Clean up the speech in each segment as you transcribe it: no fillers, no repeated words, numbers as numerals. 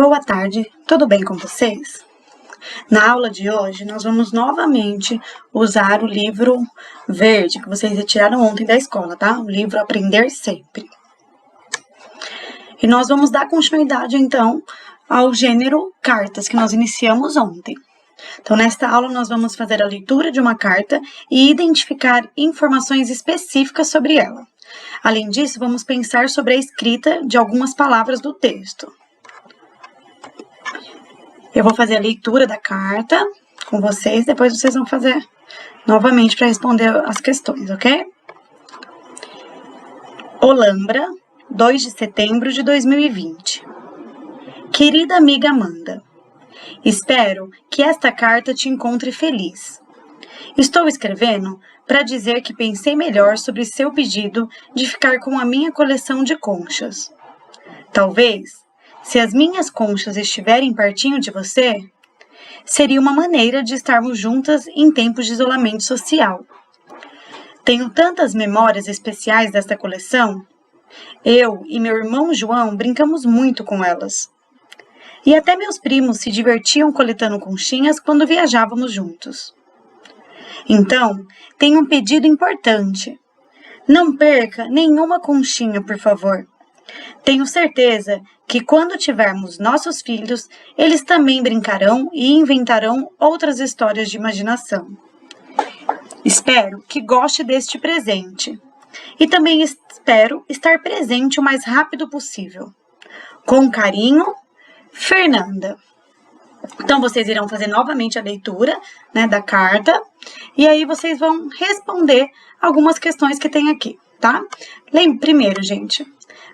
Boa tarde, tudo bem com vocês? Na aula de hoje, nós vamos novamente usar o livro verde que vocês retiraram ontem da escola, tá? O livro Aprender Sempre. E nós vamos dar continuidade, então, ao gênero cartas que nós iniciamos ontem. Então, nesta aula, nós vamos fazer a leitura de uma carta e identificar informações específicas sobre ela. Além disso, vamos pensar sobre a escrita de algumas palavras do texto. Eu vou fazer a leitura da carta com vocês, depois vocês vão fazer novamente para responder as questões, ok? Olambra, 2 de setembro de 2020. Querida amiga Amanda, espero que esta carta te encontre feliz. Estou escrevendo para dizer que pensei melhor sobre seu pedido de ficar com a minha coleção de conchas. Talvez, se as minhas conchas estiverem pertinho de você, seria uma maneira de estarmos juntas em tempos de isolamento social. Tenho tantas memórias especiais desta coleção. Eu e meu irmão João brincamos muito com elas. E até meus primos se divertiam coletando conchinhas quando viajávamos juntos. Então, tenho um pedido importante. Não perca nenhuma conchinha, por favor. Tenho certeza que quando tivermos nossos filhos, eles também brincarão e inventarão outras histórias de imaginação. Espero que goste deste presente. E também espero estar presente o mais rápido possível. Com carinho, Fernanda. Então, vocês irão fazer novamente a leitura, da carta. E aí, vocês vão responder algumas questões que tem aqui, tá? Primeiro, gente,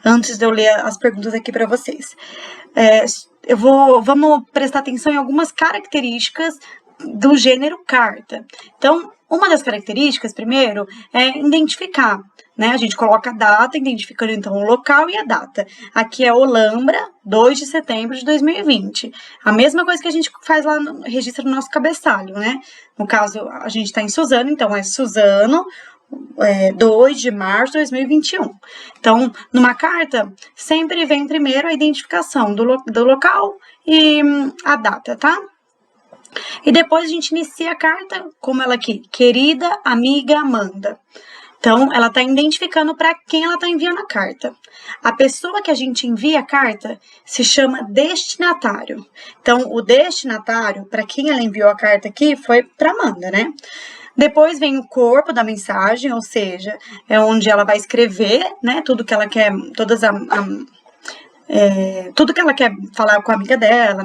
antes de eu ler as perguntas aqui para vocês, vamos prestar atenção em algumas características do gênero carta. Então, uma das características, primeiro, é identificar, A gente coloca a data, identificando então o local e a data. Aqui é Olambra, 2 de setembro de 2020. A mesma coisa que a gente faz lá, registra no nosso cabeçalho, No caso, a gente está em Suzano, então é Suzano, 2 de março de 2021. Então, numa carta, sempre vem primeiro a identificação do local e a data, tá? E depois a gente inicia a carta, como ela aqui, querida amiga Amanda. Então, ela está identificando para quem ela está enviando a carta. A pessoa que a gente envia a carta se chama destinatário. Então, o destinatário, para quem ela enviou a carta aqui, foi para Amanda, Depois vem o corpo da mensagem, ou seja, é onde ela vai escrever, tudo que ela quer, tudo que ela quer falar com a amiga dela,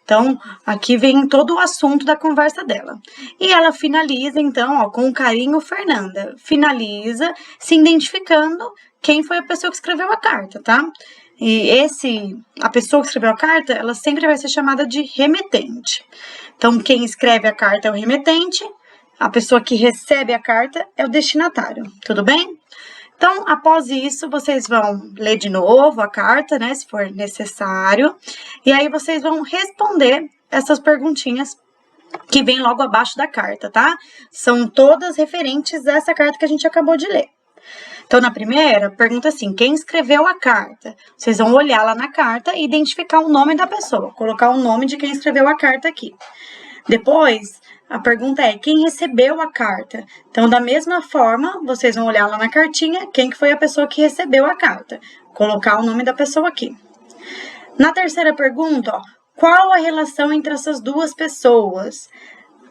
Então, aqui vem todo o assunto da conversa dela. E ela finaliza, então, com carinho, Fernanda. Finaliza se identificando quem foi a pessoa que escreveu a carta, tá? E a pessoa que escreveu a carta, ela sempre vai ser chamada de remetente. Então, quem escreve a carta é o remetente, a pessoa que recebe a carta é o destinatário, tudo bem? Então, após isso, vocês vão ler de novo a carta, se for necessário, e aí vocês vão responder essas perguntinhas que vem logo abaixo da carta, tá? São todas referentes a essa carta que a gente acabou de ler. Então, na primeira, pergunta assim, quem escreveu a carta? Vocês vão olhar lá na carta e identificar o nome da pessoa, colocar o nome de quem escreveu a carta aqui. Depois, a pergunta é, quem recebeu a carta? Então, da mesma forma, vocês vão olhar lá na cartinha, quem que foi a pessoa que recebeu a carta. Colocar o nome da pessoa aqui. Na terceira pergunta, qual a relação entre essas duas pessoas?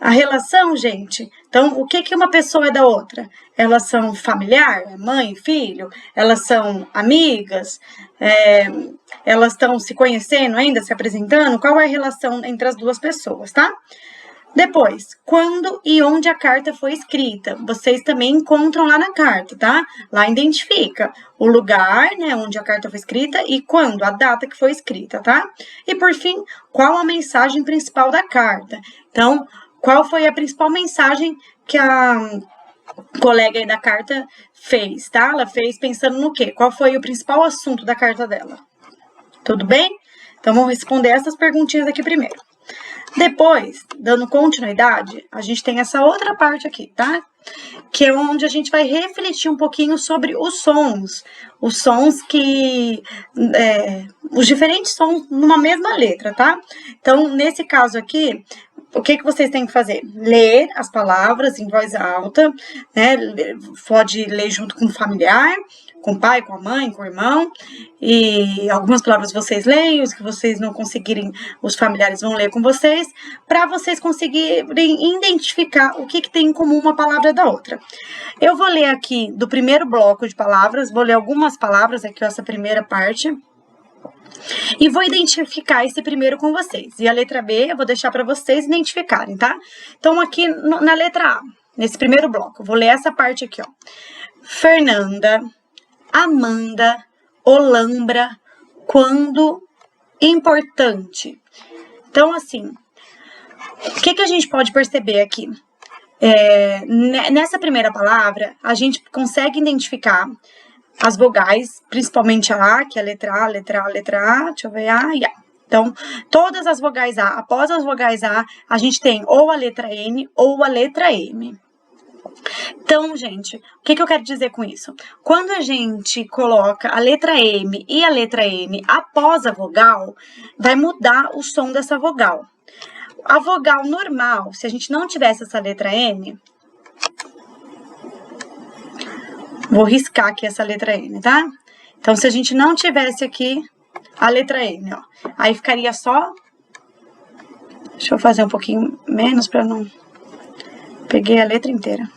A relação, gente, então, o que uma pessoa é da outra? Elas são familiar, mãe e filho? Elas são amigas? Elas estão se conhecendo ainda, se apresentando? Qual é a relação entre as duas pessoas, tá? Depois, quando e onde a carta foi escrita? Vocês também encontram lá na carta, tá? Lá identifica o lugar, onde a carta foi escrita e quando, a data que foi escrita, tá? E por fim, qual a mensagem principal da carta? Então, qual foi a principal mensagem que a colega aí da carta fez, tá? Ela fez pensando no quê? Qual foi o principal assunto da carta dela? Tudo bem? Então, vamos responder essas perguntinhas aqui primeiro. Depois, dando continuidade, a gente tem essa outra parte aqui, tá? Que é onde a gente vai refletir um pouquinho sobre os sons que... os diferentes sons numa mesma letra, tá? Então, nesse caso aqui, o que vocês têm que fazer? Ler as palavras em voz alta, né? Pode ler junto com o familiar, com o pai, com a mãe, com o irmão, e algumas palavras vocês leem, os que vocês não conseguirem, os familiares vão ler com vocês, para vocês conseguirem identificar o que tem em comum uma palavra da outra. Eu vou ler aqui do primeiro bloco de palavras, vou ler algumas palavras aqui, essa primeira parte, e vou identificar esse primeiro com vocês. E a letra B eu vou deixar para vocês identificarem, tá? Então, aqui na letra A, nesse primeiro bloco, eu vou ler essa parte aqui, ó. Fernanda, Amanda, Olambra, quando, importante. Então, assim, o que a gente pode perceber aqui? Nessa primeira palavra, a gente consegue identificar as vogais, principalmente a A, que é a letra A, letra A, letra A, deixa eu ver, A e A. Então, todas as vogais A, após as vogais A gente tem ou a letra N ou a letra M. Então, gente, o que eu quero dizer com isso? Quando a gente coloca a letra M e a letra N após a vogal, vai mudar o som dessa vogal. A vogal normal, se a gente não tivesse essa letra N, vou riscar aqui essa letra N, tá? Então, se a gente não tivesse aqui a letra N, ó, aí ficaria só... Deixa eu fazer um pouquinho menos para não... Peguei a letra inteira.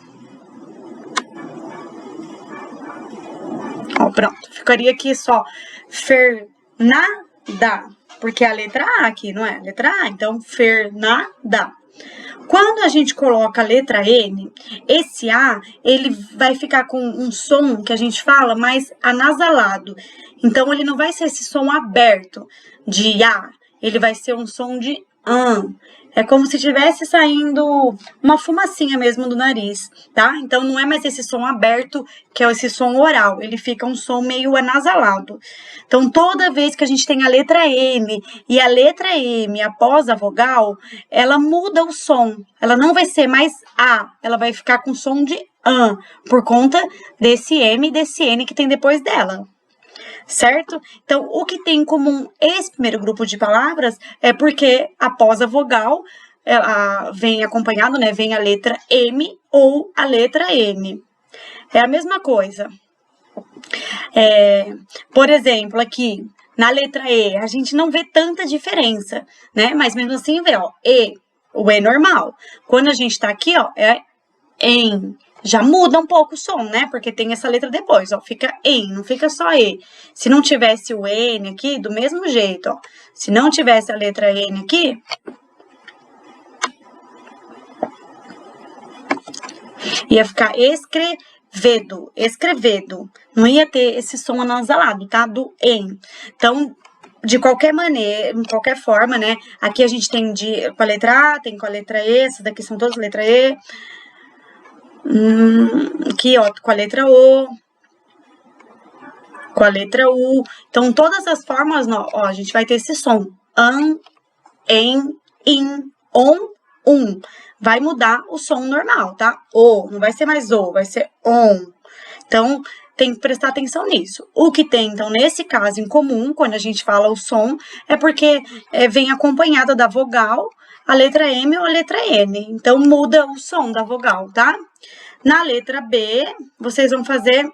Ó, pronto. Ficaria aqui só Fernanda, porque é a letra A aqui, não é? Letra A, então Fernanda. Quando a gente coloca a letra N, esse A, ele vai ficar com um som que a gente fala mais anasalado. Então, ele não vai ser esse som aberto de A, ele vai ser um som de an. É como se estivesse saindo uma fumacinha mesmo do nariz, tá? Então, não é mais esse som aberto, que é esse som oral. Ele fica um som meio anasalado. Então, toda vez que a gente tem a letra M e a letra M após a vogal, ela muda o som. Ela não vai ser mais A, ela vai ficar com som de an, por conta desse M e desse N que tem depois dela. Certo? Então, o que tem em comum esse primeiro grupo de palavras é porque após a vogal, ela vem acompanhado, né? Vem a letra M ou a letra N. É a mesma coisa. Por exemplo, aqui, na letra E, a gente não vê tanta diferença, né? Mas mesmo assim, vê, ó, E, o E normal. Quando a gente tá aqui, ó, é em. Já muda um pouco o som, né? Porque tem essa letra depois, ó. Fica em, não fica só E. Se não tivesse o N aqui, do mesmo jeito, ó. Se não tivesse a letra N aqui... ia ficar escrevedo, escrevedo. Não ia ter esse som anasalado, tá? Do em. Então, de qualquer maneira, de qualquer forma, né? Aqui a gente tem com a letra A, tem com a letra E. Essas daqui são todas letra E. Aqui, ó, com a letra O, com a letra U. Então, todas as formas, ó, a gente vai ter esse som. An, em, in, on. Vai mudar o som normal, tá? O, não vai ser mais o, vai ser on. Então, tem que prestar atenção nisso. O que tem, então, nesse caso, em comum, quando a gente fala o som, é porque vem acompanhada da vogal, a letra M ou a letra N. Então, muda o som da vogal, tá? Na letra B, vocês vão fazer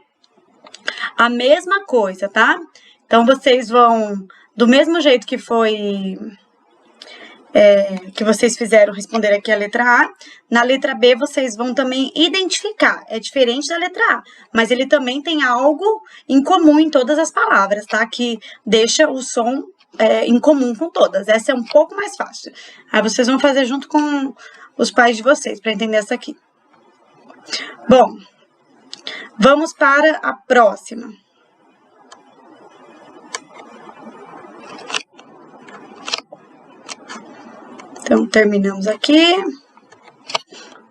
a mesma coisa, tá? Então, vocês vão, do mesmo jeito que foi... que vocês fizeram responder aqui a letra A, na letra B vocês vão também identificar. É diferente da letra A, mas ele também tem algo em comum em todas as palavras, tá? Que deixa o som em comum com todas. Essa é um pouco mais fácil. Aí vocês vão fazer junto com os pais de vocês para entender essa aqui. Bom, vamos para a próxima. Então, terminamos aqui.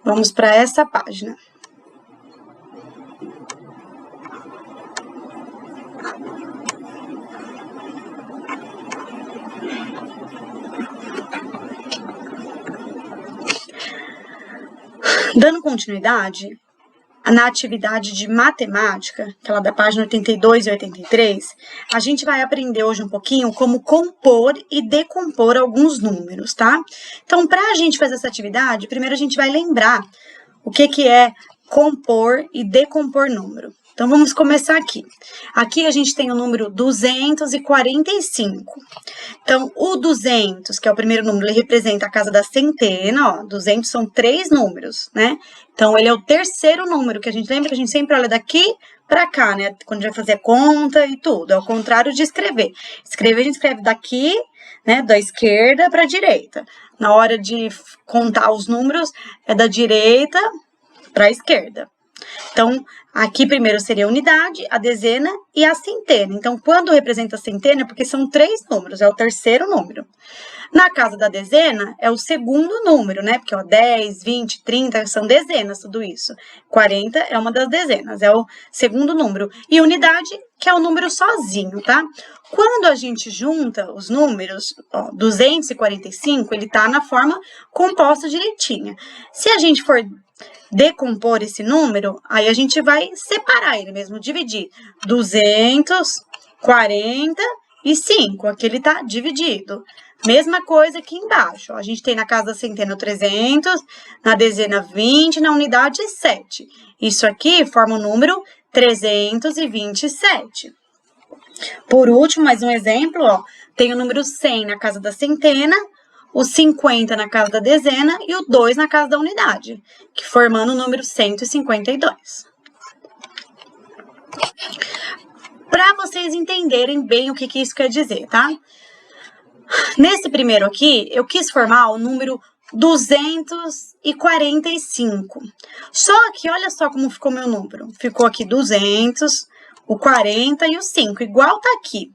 Vamos para essa página. continuidade, na atividade de matemática, aquela da página 82 e 83, a gente vai aprender hoje um pouquinho como compor e decompor alguns números, tá? Então, para a gente fazer essa atividade, primeiro a gente vai lembrar o que é compor e decompor número. Então, vamos começar aqui. Aqui a gente tem o número 245. Então, o 200, que é o primeiro número, ele representa a casa da centena, ó. 200 são 3 números, né? Então, ele é o terceiro número, que a gente lembra que a gente sempre olha daqui para cá, né? Quando a gente vai fazer a conta e tudo. É o contrário de escrever. Escrever, a gente escreve daqui, né? Da esquerda para a direita. Na hora de contar os números, é da direita para a esquerda. Então, aqui primeiro seria a unidade, a dezena e a centena. Então, quando representa a centena, é porque são 3 números, é o terceiro número. Na casa da dezena, é o segundo número, né? Porque, ó, 10, 20, 30 são dezenas, tudo isso. 40 é uma das dezenas, é o segundo número. E unidade, que é o número sozinho, tá? Quando a gente junta os números, ó, 245, ele tá na forma composta direitinha. Se a gente for decompor esse número, aí a gente vai separar ele mesmo, dividir 245, aqui ele tá dividido. Mesma coisa aqui embaixo, ó, a gente tem na casa da centena 300, na dezena 20, na unidade 7. Isso aqui forma o número 327. Por último, mais um exemplo, ó, tem o número 100 na casa da centena, o 50 na casa da dezena e o 2 na casa da unidade, que formando o número 152. Para vocês entenderem bem o que isso quer dizer, tá? Nesse primeiro aqui, eu quis formar o número 245. Só que olha só como ficou meu número. Ficou aqui 200, o 40 e o 5, igual tá aqui.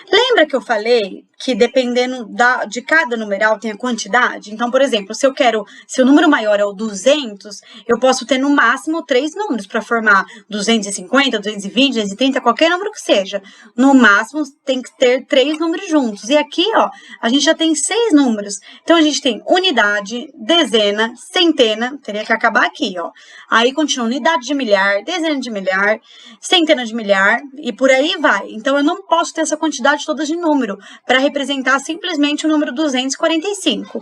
Lembra que eu falei que dependendo de cada numeral tem a quantidade? Então, por exemplo, se o número maior é o 200, eu posso ter no máximo 3 números para formar 250, 220, 230, qualquer número que seja. No máximo tem que ter 3 números juntos. E aqui, ó, a gente já tem 6 números. Então, a gente tem unidade, dezena, centena, teria que acabar aqui, ó. Aí continua unidade de milhar, dezena de milhar, centena de milhar e por aí vai. Então, eu não posso ter essa quantidade toda de número para representar simplesmente o número 245.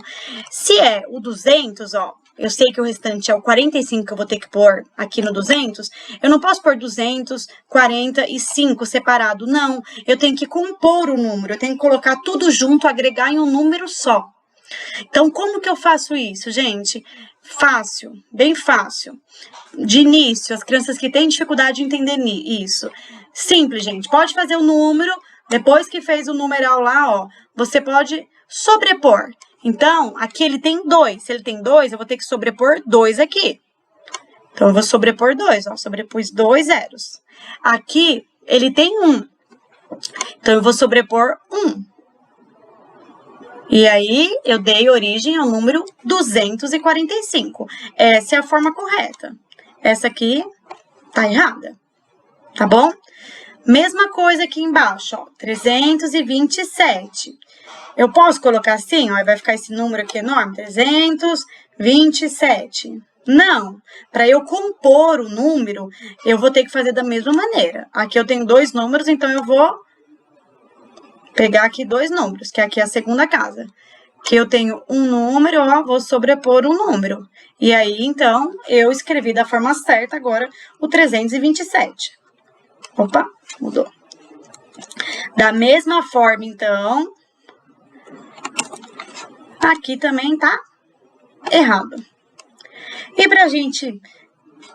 Se é o 200, ó, eu sei que o restante é o 45 que eu vou ter que pôr aqui no 200, eu não posso pôr 245 separado, não. Eu tenho que compor o número, eu tenho que colocar tudo junto, agregar em um número só. Então, como que eu faço isso, gente? Fácil, bem fácil. De início, as crianças que têm dificuldade de entender isso. Simples, gente. Pode fazer o número, depois que fez o numeral lá, ó, você pode sobrepor. Então, aqui ele tem 2. Se ele tem 2, eu vou ter que sobrepor 2 aqui. Então, eu vou sobrepor 2, ó, sobrepus 2 zeros. Aqui, ele tem 1. Então, eu vou sobrepor 1. E aí, eu dei origem ao número 245. Essa é a forma correta. Essa aqui tá errada, tá bom? Mesma coisa aqui embaixo, ó, 327. Eu posso colocar assim, ó, vai ficar esse número aqui enorme, 327. Não, para eu compor o número, eu vou ter que fazer da mesma maneira. Aqui eu tenho 2 números, então eu vou pegar aqui 2 números, que aqui é a segunda casa. Que eu tenho um número, ó, vou sobrepor um número. E aí, então, eu escrevi da forma certa agora o 327. Opa, mudou. Da mesma forma, então, aqui também tá errado. E pra gente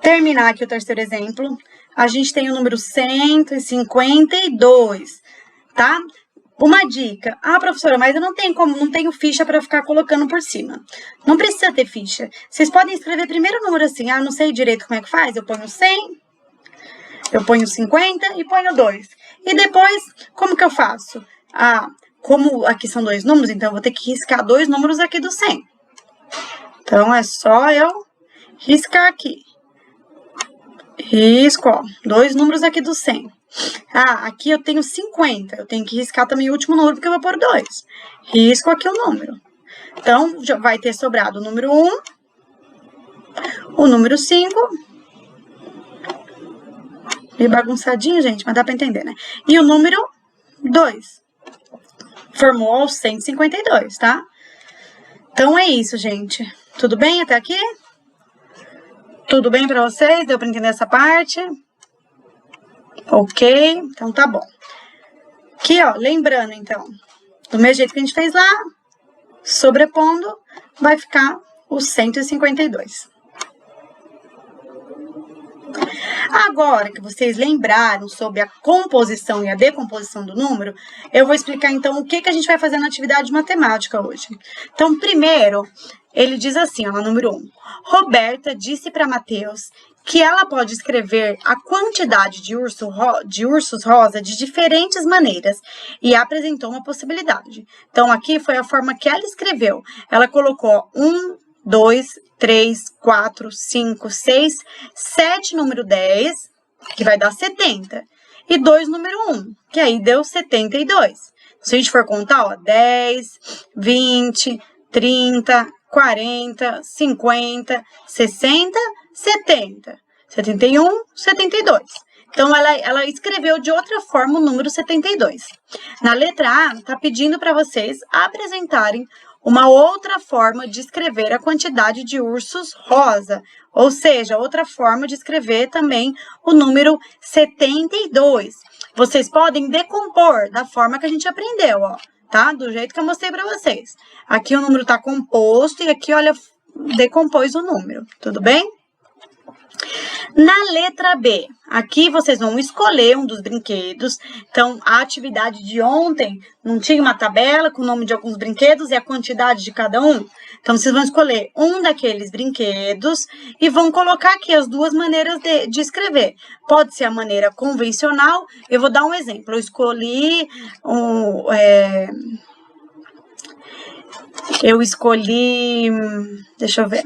terminar aqui o terceiro exemplo, a gente tem o número 152, tá? Uma dica. Ah, professora, mas eu não tenho ficha para ficar colocando por cima. Não precisa ter ficha. Vocês podem escrever primeiro o número assim. Ah, não sei direito como é que faz. Eu ponho 100, eu ponho 50 e ponho 2. E depois, como que eu faço? Ah, como aqui são 2 números, então eu vou ter que riscar 2 números aqui do 100. Então, é só eu riscar aqui. Risco, ó, 2 números aqui do 100. Ah, aqui eu tenho 50. Eu tenho que riscar também o último número, porque eu vou pôr 2. Risco aqui o número. Então, já vai ter sobrado o número 1 O número 5. Meio bagunçadinho, gente, mas dá pra entender, né? E o número 2. Formou os 152, tá? Então, é isso, gente. Tudo bem até aqui? Tudo bem pra vocês? Deu pra entender essa parte? Ok, então tá bom. Aqui, ó, lembrando, então, do mesmo jeito que a gente fez lá, sobrepondo, vai ficar os 152. Agora que vocês lembraram sobre a composição e a decomposição do número, eu vou explicar, então, o que a gente vai fazer na atividade de matemática hoje. Então, primeiro, ele diz assim, ó, no número 1. Roberta disse para Mateus que ela pode escrever a quantidade de ursos rosa de diferentes maneiras e apresentou uma possibilidade. Então, aqui foi a forma que ela escreveu. Ela colocou 1, 2, 3, 4, 5, 6, 7, número 10, que vai dar 70. E 2, número 1, que aí deu 72. Se a gente for contar, ó, 10, 20, 30, 40, 50, 60, 70, 71, 72. Então, ela escreveu de outra forma o número 72. Na letra A, está pedindo para vocês apresentarem uma outra forma de escrever a quantidade de ursos rosa, ou seja, outra forma de escrever também o número 72. Vocês podem decompor da forma que a gente aprendeu, ó, tá? Do jeito que eu mostrei para vocês. Aqui o número está composto e aqui, olha, decompôs o número, tudo bem? Na letra B, aqui vocês vão escolher um dos brinquedos. Então, a atividade de ontem não tinha uma tabela com o nome de alguns brinquedos e a quantidade de cada um? Então, vocês vão escolher um daqueles brinquedos e vão colocar aqui as duas maneiras de escrever. Pode ser a maneira convencional. Eu vou dar um exemplo. Eu escolhi deixa eu ver.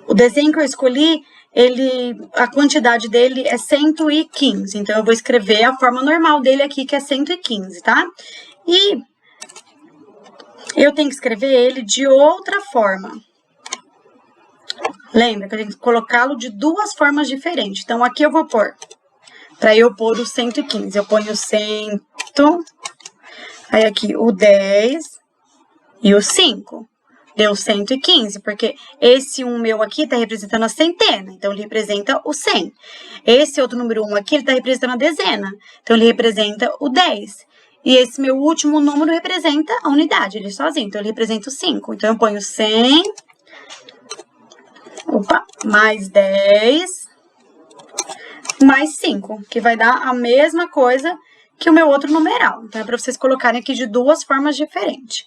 O desenho que eu escolhi, a quantidade dele é 115. Então, eu vou escrever a forma normal dele aqui, que é 115, tá? E eu tenho que escrever ele de outra forma. Lembra que eu tenho que colocá-lo de duas formas diferentes. Então, aqui eu vou pôr, para eu pôr o 115, eu ponho o 100, aí aqui o 10 e o 5. Deu 115, porque esse 1 meu aqui está representando a centena, então ele representa o 100. Esse outro número 1 aqui, ele está representando a dezena, então ele representa o 10. E esse meu último número representa a unidade, ele sozinho, então ele representa o 5. Então eu ponho 100, mais 10, mais 5, que vai dar a mesma coisa que o meu outro numeral. Então, é para vocês colocarem aqui de duas formas diferentes.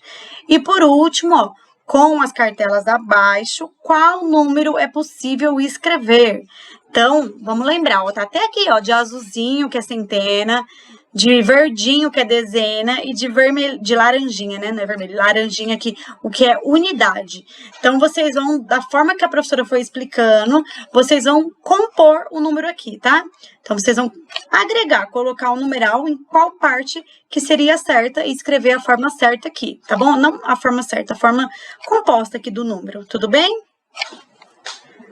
E por último, ó, com as cartelas abaixo, qual número é possível escrever? Então, vamos lembrar, ó, tá até aqui, ó, de azulzinho, que é centena, de verdinho, que é dezena, e de vermelho, de laranjinha, né? Não é vermelho, laranjinha aqui, o que é unidade. Então, vocês vão, da forma que a professora foi explicando, vocês vão compor o número aqui, tá? Então, vocês vão agregar, colocar o numeral em qual parte que seria certa e escrever a forma certa aqui, tá bom? Não a forma certa, a forma composta aqui do número, tudo bem?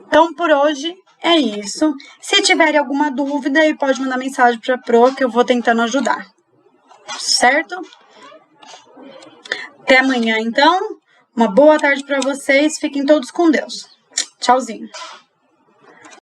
Então, por hoje é isso. Se tiverem alguma dúvida, aí pode mandar mensagem para a Pro, que eu vou tentando ajudar. Certo? Até amanhã, então. Uma boa tarde para vocês. Fiquem todos com Deus. Tchauzinho.